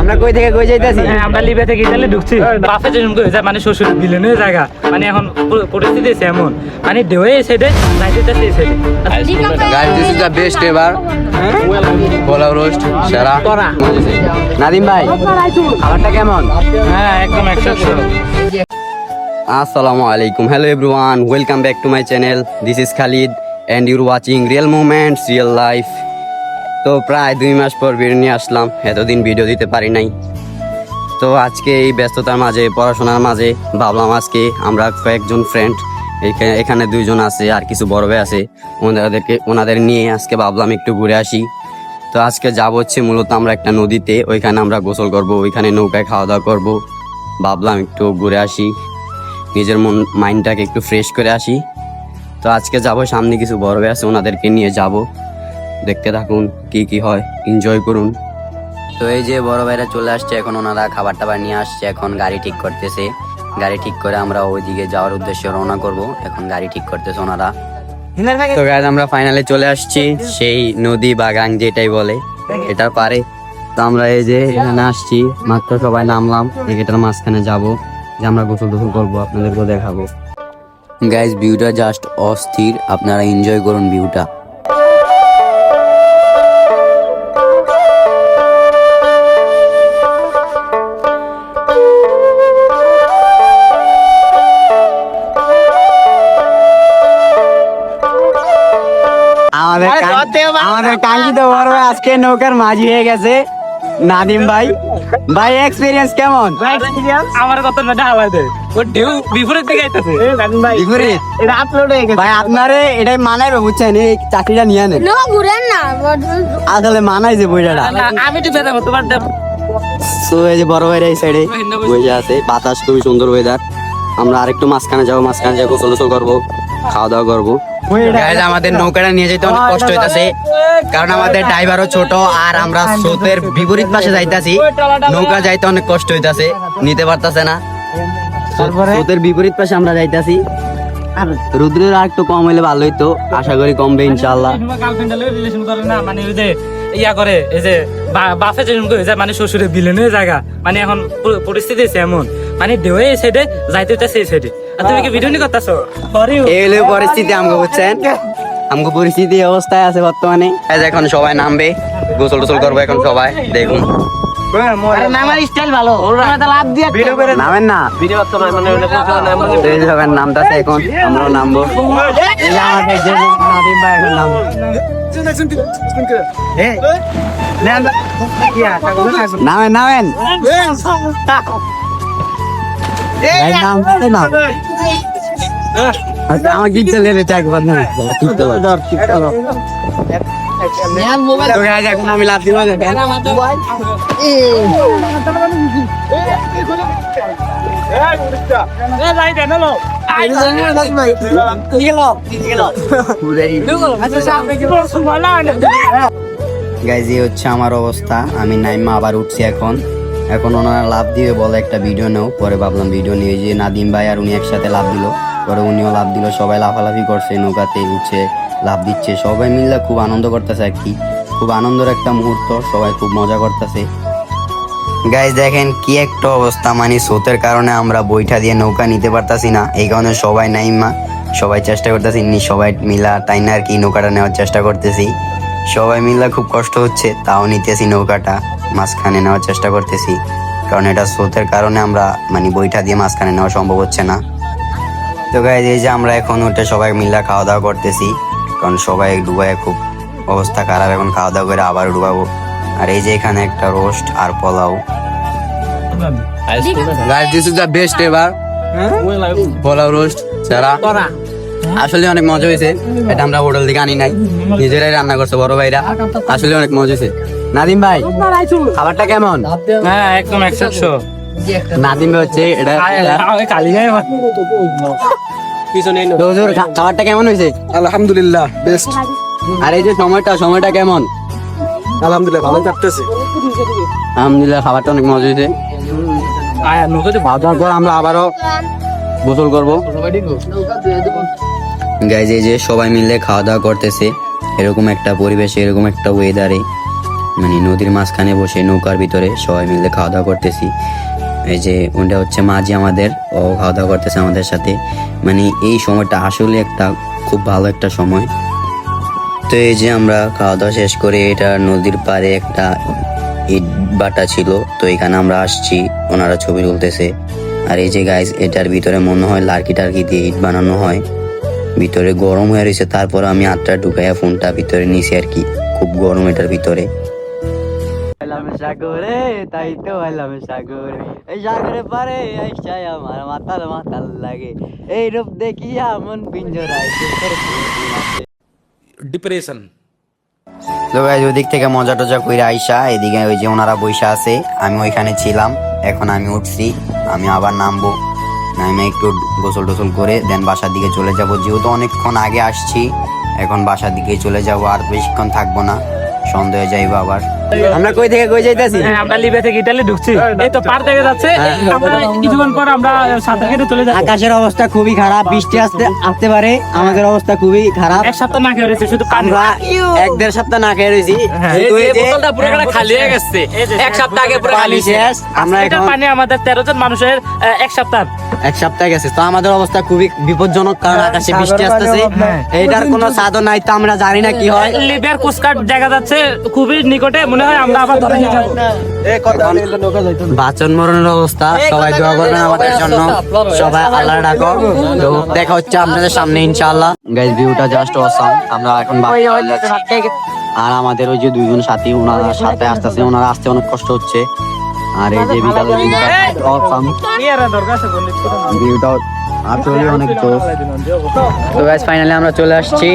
আমরা কই থেকে কই যাইতাছি? আমরা লিবে থেকে ইতালি ঢুকছি। বাফে যেরকম কই যায় মানে শ্বশুর বিলেনের জায়গা। মানে এখন পরিস্থিতি এমন মানে দেওয়ে সাইডে যাইতেছে এই সাইডে। Guys this is the best ever. Pulao roast সারা নাদিম ভাই খাবারটা কেমন? হ্যাঁ একদম 100। আসসালামু আলাইকুম, hello everyone, welcome back to my channel. This is Khalid and your watching real moments real life. তো প্রায় 2 মাস পর ভিডিও নিয়ে আসলাম, এতদিন ভিডিও দিতে পারি নাই। তো আজকে এই ব্যস্ততার মাঝে পড়াশোনার মাঝে ভাবলাম আজকে আমরা কয়েকজন ফ্রেন্ড এখানে 2 জন আছে আর কিছু বড় ভাই আছে, ওনাদের নিয়ে আজকে ভাবলাম একটু ঘুরে আসি। তো আজকে যাব হচ্ছে মূলত আমরা একটা নদীতে, ওইখানে আমরা গোসল করব, ওইখানে নৌকায় খাওয়া দাওয়া করবো। ভাবলাম একটু ঘুরে আসি, নিজের মাইন্ডটাকে একটু ফ্রেশ করে আসি। তো আজকে যাব, সামনে কিছু বড় ভাই আছে, ওনাদেরকে নিয়ে যাব। দেখতে থাকুন কি কি হয়, এনজয় করুন। তো এই যে বড় ভাইরা চলে আসছে, এখন ওনারা খাবার টাবার নিয়ে আসছে, এখন গাড়ি ঠিক করতেছে। গাড়ি ঠিক করে আমরা ওইদিকে যাওয়ার উদ্দেশ্যে রওনা করব। এখন গাড়ি ঠিক করতেছে ওনারা। তো গাইস আমরা ফাইনালে চলে আসছি, সেই নদী বা গাং যেটাই বলে এটার পারে। তো আমরা এই যে এখানে আসছি, মাত্র সবাই নামলাম, এটার মাঝখানে যাব, যে আমরা গোসল টোসল করবো, আপনাদেরকেও দেখাবো। গাইস ভিউটা জাস্ট অস্থির, আপনারা এনজয় করুন ভিউটা। আমাদের কাঙ্ক্ষিত বড় ভাই আজকে নৌকার মাঝি হয়ে গেছে, নাদিম ভাই। ভাই এক্সপেরিয়েন্স কেমন? আমার কত না হাওয়া দেয় ও ঢেউ বিপরীত দিকে আইতাছে। বিপরীত এটা আপলোড হয়ে গেছে ভাই, আপনারে এটাই মানাইবে বুঝছেন, এই চাকরিটা নিয়ে নেন। নো ঘুরেন না আসলে মানাই যে বইটা। আমি তো বেরাবো তোমার তো এই যে বড় ভাইরা এই সাইডে বসে আছে, বাতাস খুবই সুন্দর ওয়েদার। আমরা আরেকটু মাঝখানে যাবো, মাঝখানে যাবো, গোসল টোসল করবো, খাওয়া দাওয়া করবো। গাইস আমাদের নৌকাটা নিয়ে যেতে অনেক কষ্ট হইতাছে, কারণ আমাদের ড্রাইভারও ছোট আর আমরা স্রোতের বিপরীত পাশে যাইতাছি। নৌকা যাইতে অনেক কষ্ট হইতাছে, নিতে পারতাছে না। স্রোতের বিপরীত পাশে আমরা যাইতাছি। আর রুদ্রের আর একটু কম হইলে ভালো হইতো, আশা করি কমবে ইনশাআল্লাহ। রিলেশন করে না মানে ওই যে ইয়া করে, এই যে বাফে যেরকম কই যায় মানে শ্বশুরের বিলেনের জায়গা। মানে এখন পরিস্থিতি এমন মানে দেওয়ে এই সাইডে যাইতে হইতাছে এই সাইডে। আর তুমি কি ভিডিও নি করতেছো? এই হলো পরিস্থিতি আমগো, বুঝছেন, আমগো পরিস্থিতি অবস্থায় আছে বর্তমানে। এখন সবাই নামবে, গোসল টোসল করবো এখন সবাই, দেখুন। আমার স্টাইল ভালো, ওরা লাভ দিয়ে নামেন না, সবাই নামতেছে এখন, আমরাও নামবো। নাদিম ভাই এখন নামবো। নামেন নামেন আমার গিটটা লেলে একবার না এখন আমি লাভ দিব। গাইজ এই হচ্ছে আমার অবস্থা, আমি নাইমা আবার উঠছি এখন। এখন ওনারা লাভ দিয়ে বলে একটা ভিডিও নেও, পরে ভাবলাম ভিডিও নিয়ে, যে নাদিম ভাই আর উনি একসাথে লাভ দিল, পরে উনিও লাভ দিল, সবাই লাফালাফি করছে, নৌকাতে উঠছে, লাভ দিচ্ছে, সবাই মিলে খুব আনন্দ করতেছে আর কি। খুব আনন্দের একটা মুহূর্ত, সবাই খুব মজা করতেছে। গাইজ দেখেন কি একটা অবস্থা, মানে স্রোতের কারণে আমরা বইটা দিয়ে নৌকা নিতে পারতাছি না, এই কারণে সবাই নাইমা সবাই চেষ্টা করতেছি, সবাই মিলা টাইনা আর কি নৌকাটা নেওয়ার চেষ্টা করতেছি। সবাই মিলা খুব কষ্ট হচ্ছে, তাও নিতেছি নৌকাটা, মাঝখানে নেওয়ার চেষ্টা করতেছি, কারণ এটা স্রোতের কারণে আমরা মানে বইটা দিয়ে মাঝখানে নেওয়া সম্ভব হচ্ছে না। তো গাইজ এই যে আমরা এখন উঠে সবাই মিলা খাওয়া দাওয়া করতেছি, কারণ সবাই ডুবায় খুব অবস্থা খারাপ, এখন খাওয়া দাওয়া করে আবার ডুবাবো। আর এই যে এখানে একটা রোস্ট আর pulao. Guys this is the best ever, pulao roast সারা। আসলে অনেক মজা হয়েছে, এটা আমরা হোটেল থেকে আনি নাই, নিজেরাই রান্না করছে বড় ভাইরা, আসলে অনেক মজা হয়েছে। নাদিম ভাই খাবারটা কেমন? হ্যাঁ একদম 100। নাদিম ভাই হচ্ছে এটা খাবারটা কেমন হয়েছে? আলহামদুলিল্লাহ বেস্ট। আর এই যে সময়টা কেমন? আলহামদুলিল্লাহ ভালো কাটতেছে। আলহামদুলিল্লাহ খাবারটা অনেক মজা হয়েছে। খাওয়া দাওয়ার পর আমরা আবারও গোসল করবো। গাইজ এই যে সবাই মিলে খাওয়া দাওয়া করতেছে, এরকম একটা পরিবেশে, এরকম একটা ওয়েদারে মানে নদীর মাঝখানে বসে নৌকার ভিতরে সবাই মিলে খাওয়া দাওয়া করতেছি। এই যে ওটা হচ্ছে মাঝি আমাদের, ও খাওয়া দাওয়া করতেছে আমাদের সাথে। মানে এই সময়টা আসলে একটা খুব ভালো একটা সময়। তো এই যে আমরা খাওয়া দাওয়া শেষ করে, এটা নদীর পাড়ে একটা ইট বাটা ছিল, তো এখানে আমরা আসছি, ওনারা ছবি তুলতেছে। আর এই যে গাইজ, এটার ভিতরে মনে হয় লার্কি টার্কি দিয়ে ইট বানানো হয়। ভিতরে গরম হয়ে রয়েছে, তারপর আমি হাতটা ঢুকাইয়া ফোনটা ভিতরে নিছি আর কি, খুব গরম এটার ভিতরে। সাগরে তাই তো এলাম সাগরে, এই সাগরে পারে আইসাই আমার মাতাল মাতাল লাগে, এই রূপ দেখিয়া মন পিঞ্জরায়। ডিপ্রেশন। তো গাইজ, ওদিক থেকে মজা টজা কইরা আইসা এদিকে ওই যে ওনারা বইসা আছে, আমি ওইখানে ছিলাম। এখন আমি উঠছি, আমি আবার নামবো, নামে একটু গোসল টোসল করে দেন বাসার দিকে চলে যাব। যেহেতু অনেকক্ষণ আগে আসছি, এখন বাসার দিকে চলে যাব, আর বেশিক্ষণ থাকবো না, সন্দেহ যাইবো আবার। আমরা কই থেকে কই যাইতাছি? আমরা লিবিয়া থেকে ইতালি ঢুকছি, এই তো পার থেকে যাচ্ছে। আমরা কিছুক্ষণ পর আমরা সাঁতার কেটে চলে যাবো। আকাশের অবস্থা খুবই খারাপ, বৃষ্টি আসতে পারে, আমাদের অবস্থা খুবই খারাপ। এক সপ্তাহ না খেয়ে রয়েছে, শুধু পানি। আমরা 1-1.5 সপ্তাহ না খেয়ে রয়েছি, বোতলটা পুরো খালি হয়ে গেছে, এক সপ্তাহ আগে পুরো খালি শেষ। আমরা এটা এখন পানি আমাদের 13 জন মানুষের এক সপ্তাহ। 1 সপ্তাহ গেছে, তো আমাদের অবস্থা খুবই বিপজ্জনক, কারণ আকাশে বৃষ্টি আসতেছে, এইটার কোনো সাধন নাই, তো আমরা জানি না কি হয়। লিবিয়ার কোস্টগার্ড দেখা যাচ্ছে খুবই নিকটে, মনে হয় আমরা আবার ধরে নিয়ে যাবো। বাচন মরণের অবস্থা, সবাই দোয়া করবেন আমাদের জন্য, সবাই আল্লাহ ডাকো। তো দেখা হচ্ছে আপনাদের সামনে ইনশাআল্লাহ। গাইস, ভিউটা জাস্ট অসাম। আমরা এখন আর আমাদের ওই যে 2 জন সাথী, ওনারা সাথে আসতেছে, ওনারা আসতে অনেক কষ্ট হচ্ছে। আর এই যে বিকালের ভিউটা অসাম, ভিউটা আসলে অনেক জোস। তো গাইস, ফাইনালি আমরা চলে আসছি,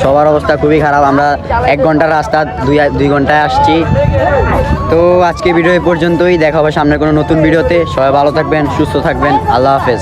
সবার অবস্থা খুবই খারাপ। আমরা 1 ঘন্টার রাস্তা 2 ঘন্টায় আসছি। তো আজকে ভিডিও এই পর্যন্তই, দেখা হবে সামনে কোনো নতুন ভিডিওতে। সবাই ভালো থাকবেন, সুস্থ থাকবেন, আল্লাহ হাফেজ।